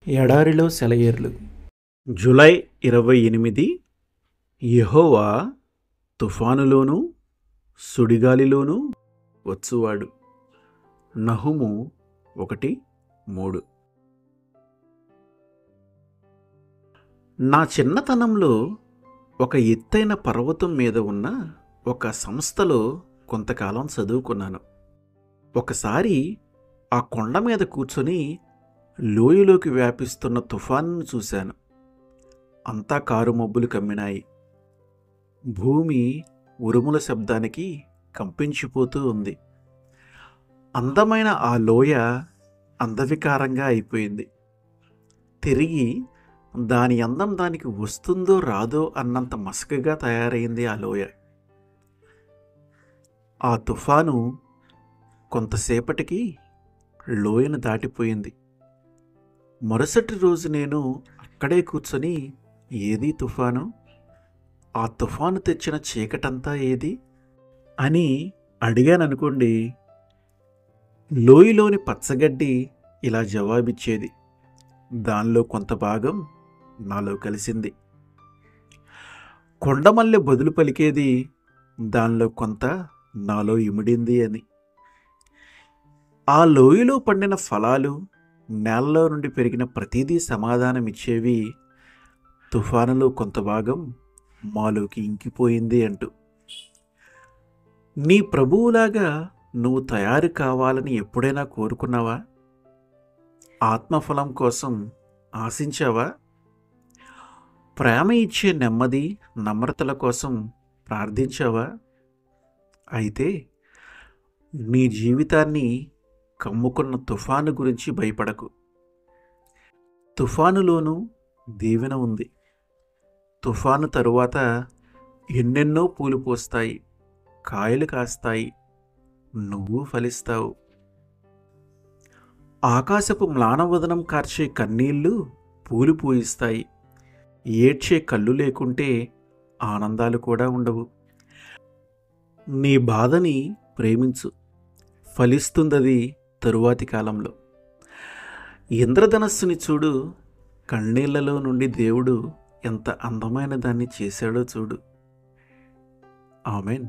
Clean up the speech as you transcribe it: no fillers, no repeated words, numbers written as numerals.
ఎడారిలో సెలయేర్లు. జూలై 28. యెహోవా తుఫానులోనూ సుడిగాలిలోనూ వచ్చువాడు. నహుము 1:3. నా చిన్నతనంలో ఒక ఎత్తైన పర్వతం మీద ఉన్న ఒక సంస్థలో కొంతకాలం చదువుకున్నాను. ఒకసారి ఆ కొండ మీద కూర్చొని లోయలోకి వ్యాపిస్తున్న తుఫానును చూశాను. అంతా కారు మబ్బులు కమ్మినాయి. భూమి ఉరుముల శబ్దానికి కంపించిపోతూ ఉంది. అందమైన ఆ లోయ అందవికారంగా అయిపోయింది. తిరిగి దాని అందం దానికి వస్తుందో రాదో అన్నంత మసకగా తయారైంది ఆ లోయ. ఆ తుఫాను కొంతసేపటికి లోయను దాటిపోయింది. మరుసటి రోజు నేను అక్కడే కూర్చొని, ఏది తుఫాను? ఆ తుఫాను తెచ్చిన చీకటంతా ఏది అని అడిగాననుకోండి, లోయలోని పచ్చగడ్డి ఇలా జవాబిచ్చేది. దానిలో కొంత భాగం నాలో కలిసింది. కొండమల్లె బదులు పలికేది, దానిలో కొంత నాలో ఇమిడింది అని. ఆ లోయలో పండిన ఫలాలు, నేలలో నుండి పెరిగిన ప్రతిదీ సమాధానమిచ్చేవి, తుఫానులో కొంత భాగం మాలోకి ఇంకిపోయింది అంటూ. నీ ప్రభువులాగా నువ్వు తయారు కావాలని ఎప్పుడైనా కోరుకున్నావా? ఆత్మఫలం కోసం ఆశించావా? ప్రేమ ఇచ్చే నెమ్మది, నమ్రతల కోసం ప్రార్థించావా? అయితే నీ జీవితాన్ని కమ్ముకున్న తుఫాను గురించి భయపడకు. తుఫానులోనూ దీవెన ఉంది. తుఫాను తరువాత ఎన్నెన్నో పూలు పూస్తాయి, కాయలు కాస్తాయి, నువ్వు ఫలిస్తావు. ఆకాశపు మ్లానవదనం కార్చే కన్నీళ్లు పూలు పూయిస్తాయి. ఏడ్చే కళ్ళు లేకుంటే ఆనందాలు కూడా ఉండవు. నీ బాధని ప్రేమించు, ఫలిస్తుందది తరువాతి కాలంలో. ఇంద్రధనస్సుని చూడు, కన్నీళ్లలో నుండి దేవుడు ఎంత అందమైన దాన్ని చేశాడో చూడు. ఆమెన్.